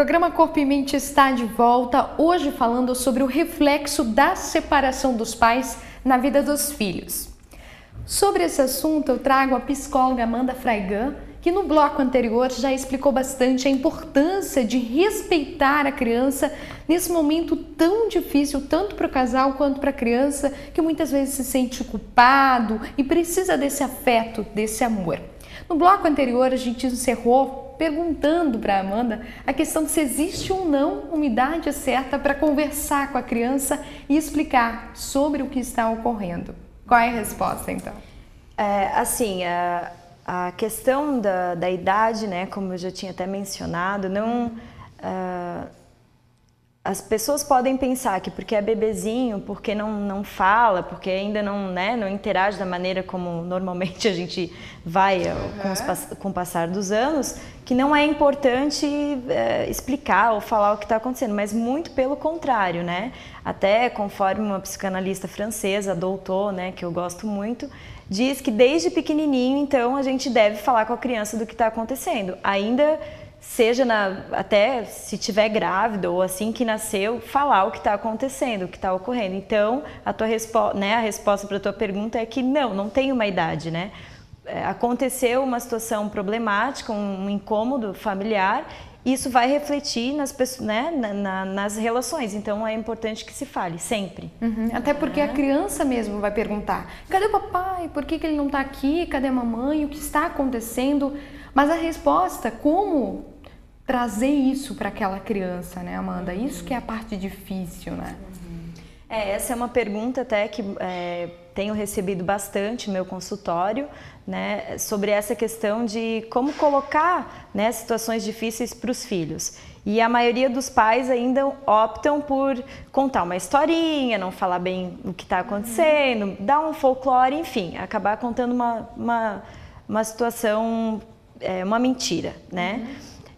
programa Corpo e Mente está de volta, hoje falando sobre o reflexo da separação dos pais na vida dos filhos. Sobre esse assunto eu trago a psicóloga Amanda Fraigan, que no bloco anterior já explicou bastante a importância de respeitar a criança nesse momento tão difícil, tanto para o casal quanto para a criança, que muitas vezes se sente culpado e precisa desse afeto, desse amor. No bloco anterior a gente encerrou perguntando para a Amanda a questão de se existe ou não uma idade certa para conversar com a criança e explicar sobre o que está ocorrendo. Qual é a resposta então? A questão da idade, né, como eu já tinha até mencionado, as pessoas podem pensar que porque é bebezinho, porque não fala, porque ainda não interage da maneira como normalmente a gente vai com o passar dos anos, que não é importante explicar ou falar o que está acontecendo, mas muito pelo contrário, né? Até conforme uma psicanalista francesa, a Doutor, né, que eu gosto muito, diz que desde pequenininho, então, a gente deve falar com a criança do que está acontecendo, ainda seja até se estiver grávida ou assim que nasceu, falar o que está acontecendo, o que está ocorrendo. Então, a resposta para a tua pergunta é que não tem uma idade, né? Aconteceu uma situação problemática, um incômodo familiar, isso vai refletir nas relações, então é importante que se fale, sempre. Até porque a criança mesmo vai perguntar, cadê o papai? Por que ele não está aqui? Cadê a mamãe? O que está acontecendo? Mas a resposta, como trazer isso para aquela criança, né, Amanda? Isso que é a parte difícil, né? Essa é uma pergunta até que tenho recebido bastante no meu consultório, né, sobre essa questão de como colocar, né, situações difíceis para os filhos. E a maioria dos pais ainda optam por contar uma historinha, não falar bem o que está acontecendo, dar um folclore, enfim, acabar contando uma situação, uma mentira, né?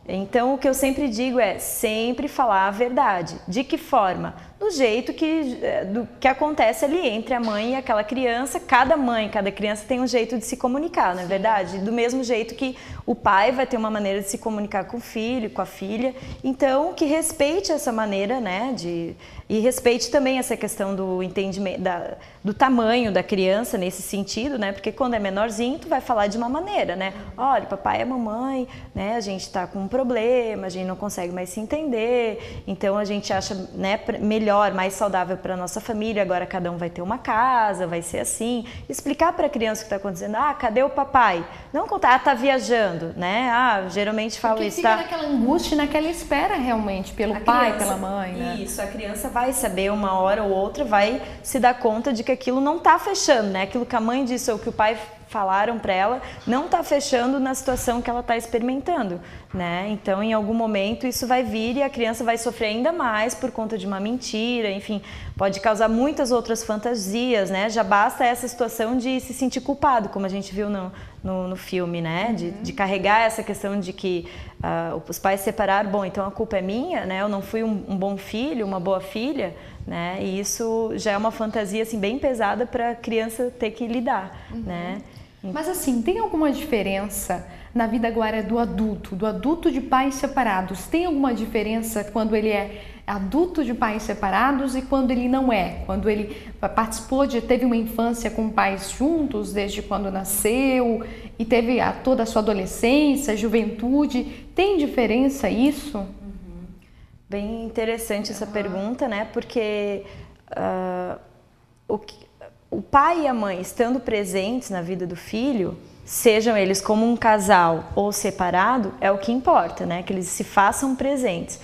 Então, o que eu sempre digo é sempre falar a verdade. De que forma? Do jeito que acontece ali entre a mãe e aquela criança. Cada mãe, cada criança tem um jeito de se comunicar, não é verdade? Do mesmo jeito que o pai vai ter uma maneira de se comunicar com o filho, com a filha. Então, que respeite essa maneira, né? E respeite também essa questão do entendimento, do tamanho da criança nesse sentido, né? Porque quando é menorzinho, tu vai falar de uma maneira, né? Olha, papai e mamãe, né? A gente está com um problema, a gente não consegue mais se entender, então a gente acha, né, melhor, mais saudável para nossa família, agora cada um vai ter uma casa, vai ser assim. Explicar para a criança o que está acontecendo. Cadê o papai? Não contar, tá viajando, né? Geralmente falo porque isso, fica naquela angústia, naquela espera realmente pelo pai, pela mãe, né? Isso, a criança vai saber uma hora ou outra, vai se dar conta de que aquilo não está fechando, né? Aquilo que a mãe disse ou que o pai falaram para ela não está fechando na situação que ela está experimentando, né? Então, em algum momento isso vai vir e a criança vai sofrer ainda mais por conta de uma mentira, enfim, pode causar muitas outras fantasias, né? Já basta essa situação de se sentir culpado, como a gente viu no filme, né? De carregar essa questão de que os pais se separaram, bom, então a culpa é minha, né? Eu não fui um bom filho, uma boa filha, né? E isso já é uma fantasia assim bem pesada para a criança ter que lidar, né? Mas assim, tem alguma diferença na vida agora do adulto de pais separados? Tem alguma diferença quando ele é adulto de pais separados e quando ele não é? Quando ele teve uma infância com pais juntos desde quando nasceu e teve toda a sua adolescência, juventude, tem diferença isso? Bem interessante essa pergunta, né? Porque o pai e a mãe estando presentes na vida do filho, sejam eles como um casal ou separado, é o que importa, né? Que eles se façam presentes.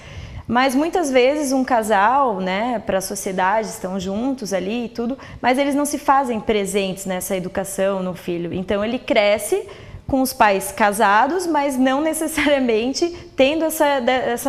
Mas muitas vezes um casal, né, para a sociedade, estão juntos ali e tudo, mas eles não se fazem presentes nessa educação no filho. Então ele cresce com os pais casados, mas não necessariamente tendo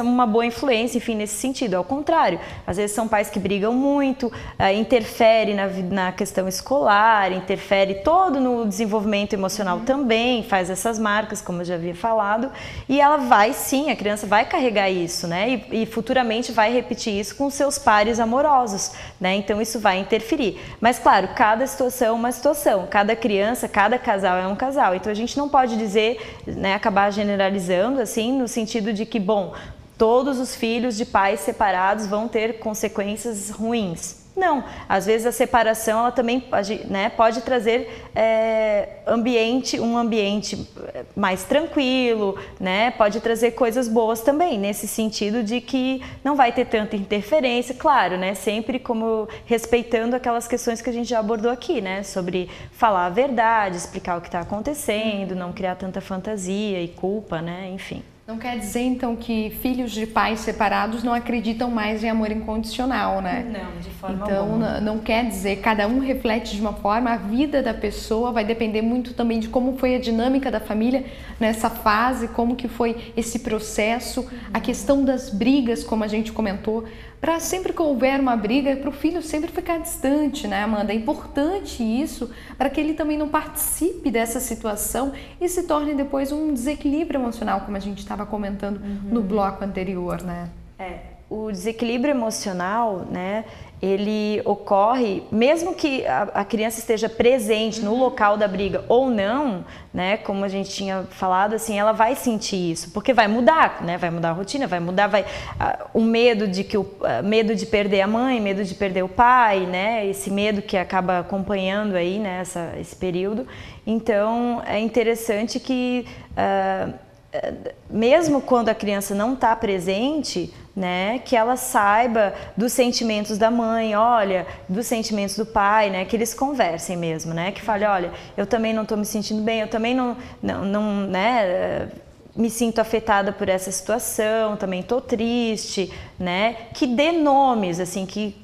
uma boa influência, enfim, nesse sentido. Ao contrário, às vezes são pais que brigam muito, interfere na questão escolar, interfere todo no desenvolvimento emocional também, faz essas marcas, como eu já havia falado, e ela vai sim, a criança vai carregar isso, né? E futuramente vai repetir isso com seus pares amorosos, né? Então isso vai interferir. Mas claro, cada situação é uma situação, cada criança, cada casal é um casal, então a gente não pode dizer, né, acabar generalizando assim, no sentido de que, bom, todos os filhos de pais separados vão ter consequências ruins. Não, às vezes a separação ela também pode, né, pode trazer um ambiente mais tranquilo, né, pode trazer coisas boas também, nesse sentido de que não vai ter tanta interferência, claro, né, sempre como respeitando aquelas questões que a gente já abordou aqui, né, sobre falar a verdade, explicar o que está acontecendo, não criar tanta fantasia e culpa, né, enfim. Não quer dizer, então, que filhos de pais separados não acreditam mais em amor incondicional, né? Não, de forma alguma. Então, não quer dizer, cada um reflete de uma forma, a vida da pessoa vai depender muito também de como foi a dinâmica da família nessa fase, como que foi esse processo, a questão das brigas, como a gente comentou, para sempre que houver uma briga, para o filho sempre ficar distante, né, Amanda? É importante isso para que ele também não participe dessa situação e se torne depois um desequilíbrio emocional, como a gente estava comentando no bloco anterior, né? O desequilíbrio emocional, né, ele ocorre mesmo que a criança esteja presente no local da briga ou não, né, como a gente tinha falado, assim, ela vai sentir isso, porque vai mudar, né, vai mudar a rotina, vai mudar, o medo medo de perder a mãe, medo de perder o pai, né, esse medo que acaba acompanhando aí, né, esse período. Então, é interessante que mesmo quando a criança não está presente, né, que ela saiba dos sentimentos da mãe, olha, dos sentimentos do pai, né, que eles conversem mesmo, né, que fale, olha, eu também não estou me sentindo bem, eu também não né, me sinto afetada por essa situação, também estou triste, né, que dê nomes, assim, que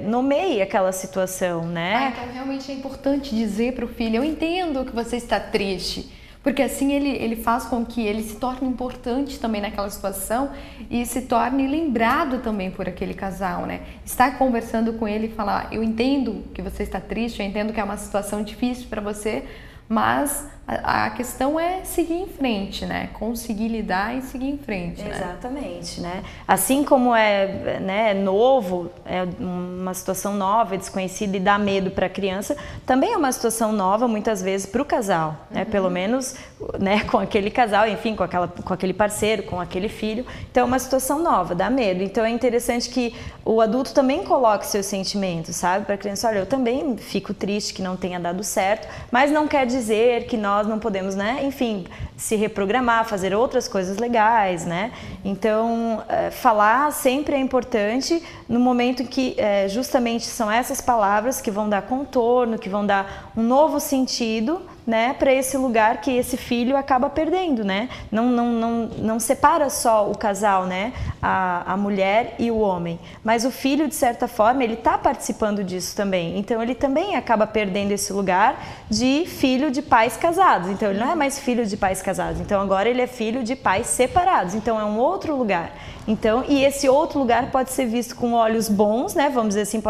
nomeie aquela situação, né. Então realmente é importante dizer para o filho, eu entendo que você está triste, porque assim ele faz com que ele se torne importante também naquela situação e se torne lembrado também por aquele casal, né? Estar conversando com ele e falar, eu entendo que você está triste, eu entendo que é uma situação difícil para você, mas a questão é seguir em frente, né? Conseguir lidar e seguir em frente, né? Exatamente, né? Assim como né, novo, é uma situação nova, desconhecida e dá medo para a criança, também é uma situação nova muitas vezes para o casal, né? Pelo menos, né, com aquele casal, enfim, com aquele parceiro, com aquele filho. Então é uma situação nova, dá medo. Então é interessante que o adulto também coloque seus sentimentos, sabe? Para a criança, olha, eu também fico triste que não tenha dado certo, mas não quer dizer que nós não podemos, né, enfim, se reprogramar, fazer outras coisas legais, né? Então, falar sempre é importante no momento em que justamente são essas palavras que vão dar contorno, que vão dar um novo sentido, né, para esse lugar que esse filho acaba perdendo, né? Não separa só o casal, né, a mulher e o homem, mas o filho, de certa forma, ele está participando disso também. Então, ele também acaba perdendo esse lugar de filho de pais casados. Então, ele não é mais filho de pais casados. Então, agora ele é filho de pais separados. Então, é um outro lugar. Então, e esse outro lugar pode ser visto com olhos bons, né? Vamos dizer assim,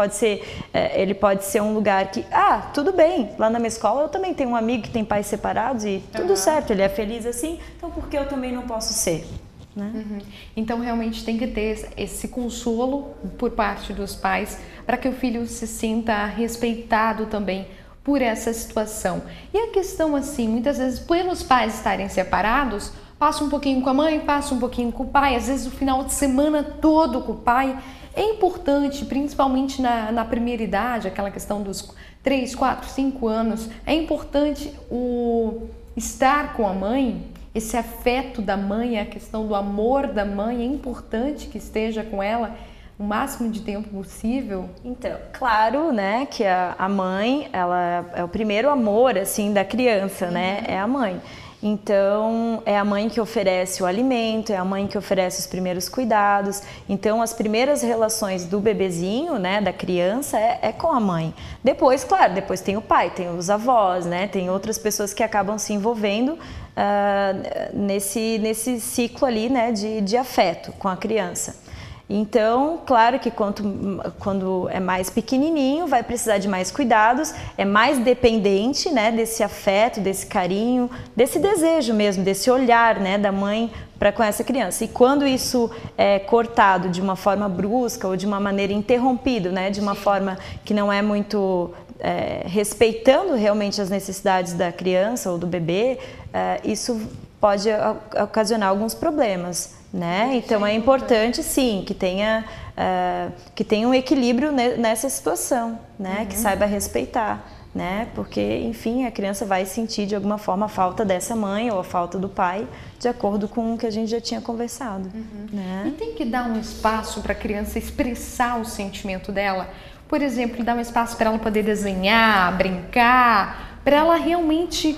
ele pode ser um lugar que, tudo bem, lá na minha escola eu também tenho um amigo que tem pais separados e tudo certo, ele é feliz assim, então por que eu também não posso ser? Né? Então, realmente tem que ter esse consolo por parte dos pais para que o filho se sinta respeitado também por essa situação. E a questão, assim, muitas vezes, pelos pais estarem separados, passa um pouquinho com a mãe, passa um pouquinho com o pai, às vezes o final de semana todo com o pai. É importante, principalmente na primeira idade, aquela questão dos 3, 4, 5 anos, é importante o estar com a mãe, esse afeto da mãe, a questão do amor da mãe, é importante que esteja com ela o máximo de tempo possível. Então, claro, né, que a mãe, ela é o primeiro amor, assim, da criança, né, é a mãe. Então, é a mãe que oferece o alimento, é a mãe que oferece os primeiros cuidados. Então, as primeiras relações do bebezinho, né, da criança, é com a mãe. Depois, claro, depois tem o pai, tem os avós, né, tem outras pessoas que acabam se envolvendo nesse ciclo ali, né, de afeto com a criança. Então, claro que quando é mais pequenininho, vai precisar de mais cuidados, é mais dependente, né, desse afeto, desse carinho, desse desejo mesmo, desse olhar, né, da mãe para com essa criança. E quando isso é cortado de uma forma brusca ou de uma maneira interrompida, né, de uma forma que não é muito respeitando realmente as necessidades da criança ou do bebê, isso pode ocasionar alguns problemas, né? Então é importante sim que tenha um equilíbrio nessa situação, né? Que saiba respeitar, né? Porque, enfim, a criança vai sentir de alguma forma a falta dessa mãe ou a falta do pai, de acordo com o que a gente já tinha conversado, né? E tem que dar um espaço para a criança expressar o sentimento dela. Por exemplo, dar um espaço para ela poder desenhar, brincar, para ela realmente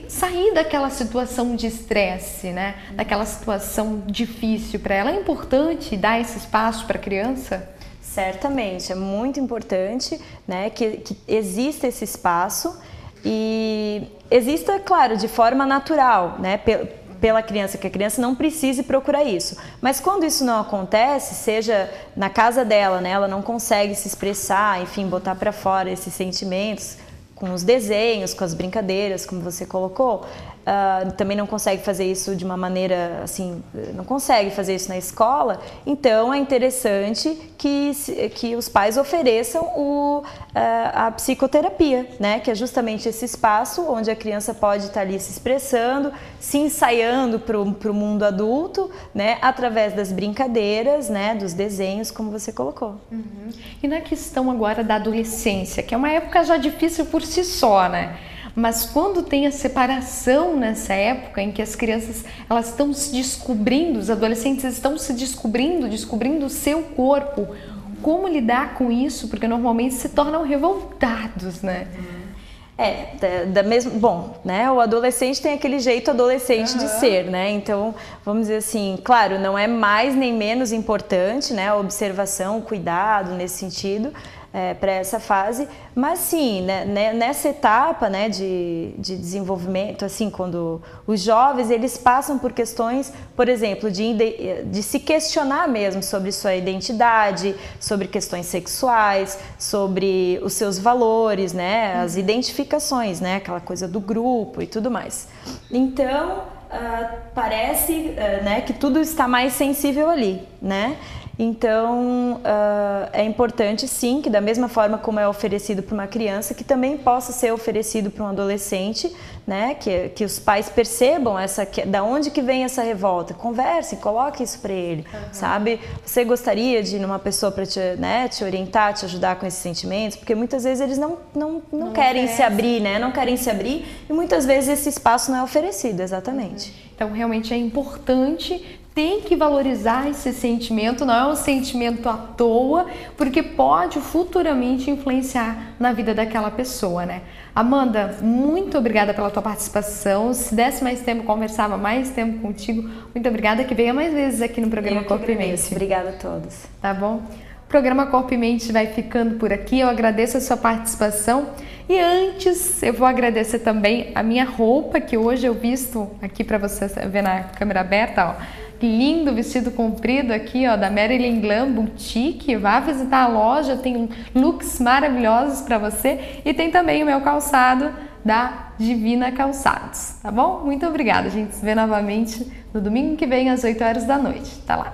sair daquela situação de estresse, né? Daquela situação difícil para ela. É importante dar esse espaço para a criança? Certamente, é muito importante, né, que exista esse espaço e exista, claro, de forma natural, né, pela criança, que a criança não precise procurar isso. Mas quando isso não acontece, seja na casa dela, né, ela não consegue se expressar, enfim, botar para fora esses sentimentos com os desenhos, com as brincadeiras, como você colocou, também não consegue fazer isso de uma maneira assim, não consegue fazer isso na escola, então é interessante que os pais ofereçam a psicoterapia, né? Que é justamente esse espaço onde a criança pode estar ali se expressando, se ensaiando para o mundo adulto, né? Através das brincadeiras, né? Dos desenhos, como você colocou. E na questão agora da adolescência, que é uma época já difícil por si só, né? Mas quando tem a separação nessa época em que as crianças elas estão se descobrindo, os adolescentes estão se descobrindo o seu corpo, como lidar com isso? Porque normalmente se tornam revoltados, né? Bom, né? O adolescente tem aquele jeito adolescente de ser, né? Então, vamos dizer assim, claro, não é mais nem menos importante, né? A observação, o cuidado nesse sentido. Para essa fase, mas sim, né, nessa etapa, né, de desenvolvimento, assim, quando os jovens eles passam por questões, por exemplo, de se questionar mesmo sobre sua identidade, sobre questões sexuais, sobre os seus valores, né, as identificações, né, aquela coisa do grupo e tudo mais. Então, parece né, que tudo está mais sensível ali, né? Então, é importante sim que da mesma forma como é oferecido para uma criança, que também possa ser oferecido para um adolescente, né? Que os pais percebam da onde que vem essa revolta, converse, coloque isso para ele, sabe? Você gostaria de ir numa pessoa para te orientar, te ajudar com esses sentimentos? Porque muitas vezes eles não querem se abrir, né? Não querem se abrir e muitas vezes esse espaço não é oferecido, exatamente. Então, realmente é importante, tem que valorizar esse sentimento, não é um sentimento à toa, porque pode futuramente influenciar na vida daquela pessoa, né? Amanda, muito obrigada pela tua participação. Se desse mais tempo, conversava mais tempo contigo. Muito obrigada, que venha mais vezes aqui no programa Corpo e Mente. Obrigada a todos. Tá bom? O programa Corpo e Mente vai ficando por aqui. Eu agradeço a sua participação. E antes, eu vou agradecer também a minha roupa, que hoje eu visto aqui para você ver na câmera aberta, ó. Lindo vestido comprido aqui, ó, da Marilyn Glam Boutique. Vá visitar a loja, tem looks maravilhosos para você. E tem também o meu calçado da Divina Calçados, tá bom? Muito obrigada, a gente se vê novamente no domingo que vem às 8 horas da noite. Tá lá.